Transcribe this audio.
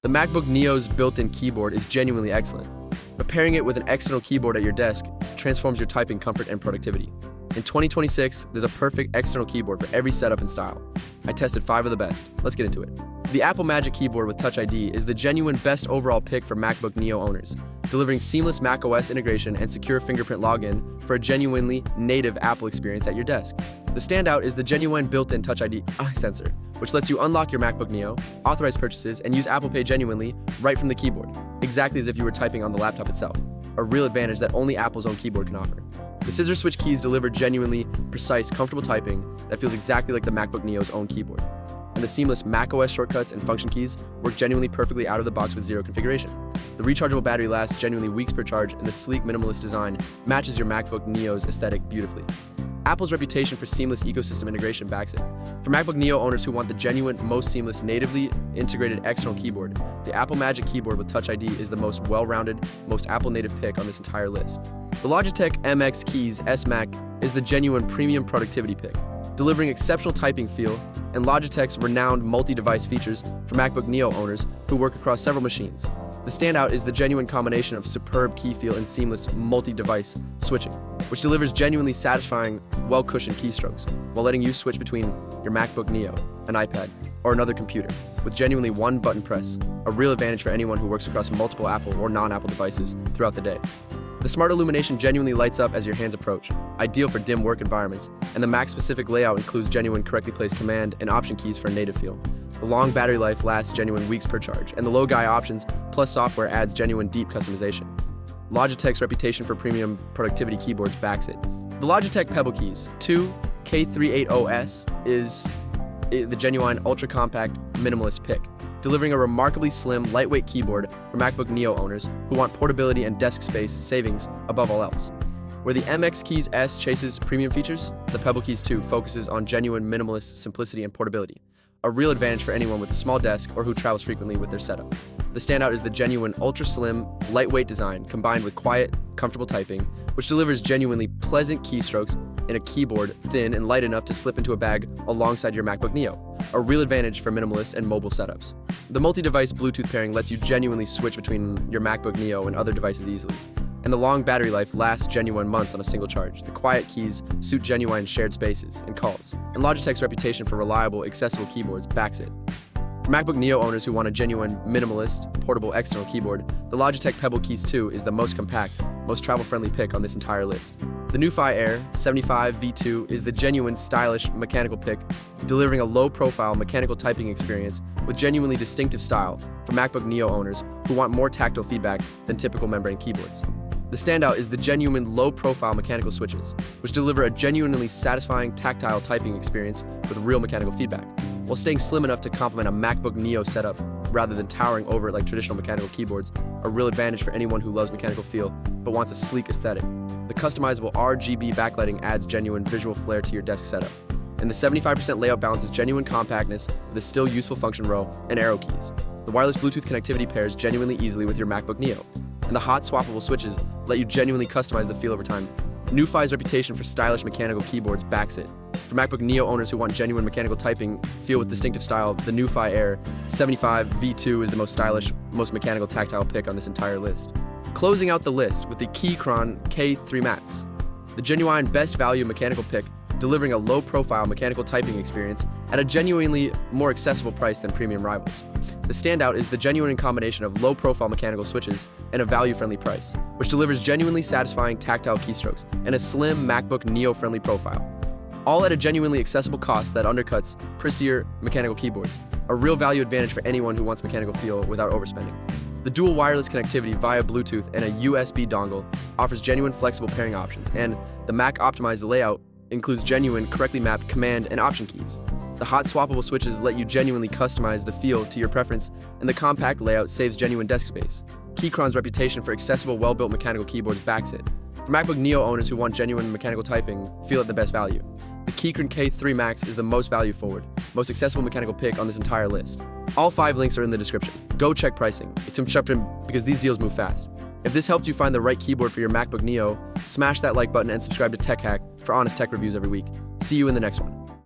The MacBook Neo's built-in keyboard is genuinely excellent, but pairing it with an external keyboard at your desk transforms your typing comfort and productivity. In 2026, there's a perfect external keyboard for every setup and style. I tested 5 of the best. Let's get into it. The Apple Magic Keyboard with Touch ID is the genuine best overall pick for MacBook Neo owners, delivering seamless macOS integration and secure fingerprint login for a genuinely native Apple experience at your desk. The standout is the genuine built-in Touch ID eye sensor, which lets you unlock your MacBook Neo, authorize purchases, and use Apple Pay genuinely right from the keyboard, exactly as if you were typing on the laptop itself, a real advantage that only Apple's own keyboard can offer. The scissor switch keys deliver genuinely precise, comfortable typing that feels exactly like the MacBook Neo's own keyboard. And the seamless macOS shortcuts and function keys work genuinely perfectly out of the box with zero configuration. The rechargeable battery lasts genuinely weeks per charge, and the sleek minimalist design matches your MacBook Neo's aesthetic beautifully. Apple's reputation for seamless ecosystem integration backs it. For MacBook Neo owners who want the genuine, most seamless, natively integrated external keyboard, the Apple Magic Keyboard with Touch ID is the most well-rounded, most Apple-native pick on this entire list. The Logitech MX Keys S Mac is the genuine premium productivity pick, delivering exceptional typing feel and Logitech's renowned multi-device features for MacBook Neo owners who work across several machines. The standout is the genuine combination of superb key feel and seamless multi-device switching, which delivers genuinely satisfying, well-cushioned keystrokes while letting you switch between your MacBook Neo, an iPad, or another computer with genuinely one button press, a real advantage for anyone who works across multiple Apple or non-Apple devices throughout the day. The smart illumination genuinely lights up as your hands approach, ideal for dim work environments, and the Mac-specific layout includes genuine correctly placed command and option keys for a native feel. The long battery life lasts genuine weeks per charge, and the low GUI options plus software adds genuine deep customization. Logitech's reputation for premium productivity keyboards backs it. The Logitech Pebble Keys 2 K380S is the genuine ultra-compact minimalist pick, delivering a remarkably slim, lightweight keyboard for MacBook Neo owners who want portability and desk space savings above all else. Where the MX Keys S chases premium features, the Pebble Keys 2 focuses on genuine minimalist simplicity and portability, a real advantage for anyone with a small desk or who travels frequently with their setup. The standout is the genuine ultra-slim, lightweight design combined with quiet, comfortable typing, which delivers genuinely pleasant keystrokes in a keyboard thin and light enough to slip into a bag alongside your MacBook Neo, a real advantage for minimalist and mobile setups. The multi-device Bluetooth pairing lets you genuinely switch between your MacBook Neo and other devices easily. And the long battery life lasts genuine months on a single charge. The quiet keys suit genuine shared spaces and calls. And Logitech's reputation for reliable, accessible keyboards backs it. For MacBook Neo owners who want a genuine, minimalist, portable external keyboard, the Logitech Pebble Keys 2 is the most compact, most travel-friendly pick on this entire list. The NuPhy Air 75 V2 is the genuine, stylish, mechanical pick, delivering a low-profile mechanical typing experience with genuinely distinctive style for MacBook Neo owners who want more tactile feedback than typical membrane keyboards. The standout is the genuine low-profile mechanical switches, which deliver a genuinely satisfying tactile typing experience with real mechanical feedback, while staying slim enough to complement a MacBook Neo setup rather than towering over it like traditional mechanical keyboards, a real advantage for anyone who loves mechanical feel but wants a sleek aesthetic. The customizable RGB backlighting adds genuine visual flair to your desk setup, and the 75% layout balances genuine compactness with a still useful function row and arrow keys. The wireless Bluetooth connectivity pairs genuinely easily with your MacBook Neo, and the hot swappable switches let you genuinely customize the feel over time. NuPhy's reputation for stylish mechanical keyboards backs it. For MacBook Neo owners who want genuine mechanical typing feel with distinctive style, the NuPhy Air 75 V2 is the most stylish, most mechanical tactile pick on this entire list. Closing out the list with the Keychron K3 Max, the genuine best value mechanical pick, delivering a low-profile mechanical typing experience at a genuinely more accessible price than premium rivals. The standout is the genuine combination of low-profile mechanical switches and a value-friendly price, which delivers genuinely satisfying tactile keystrokes and a slim MacBook Neo-friendly profile, all at a genuinely accessible cost that undercuts pricier mechanical keyboards, a real value advantage for anyone who wants mechanical feel without overspending. The dual wireless connectivity via Bluetooth and a USB dongle offers genuine flexible pairing options, and the Mac-optimized layout includes genuine, correctly mapped command and option keys. The hot swappable switches let you genuinely customize the feel to your preference, and the compact layout saves genuine desk space. Keychron's reputation for accessible, well-built mechanical keyboards backs it. For MacBook Neo owners who want genuine mechanical typing, feel at the best value. The Keychron K3 Max is the most value-forward, most accessible mechanical pick on this entire list. All 5 links are in the description. Go check pricing. It's important because these deals move fast. If this helped you find the right keyboard for your MacBook Neo, smash that like button and subscribe to Tech Hack for honest tech reviews every week. See you in the next one.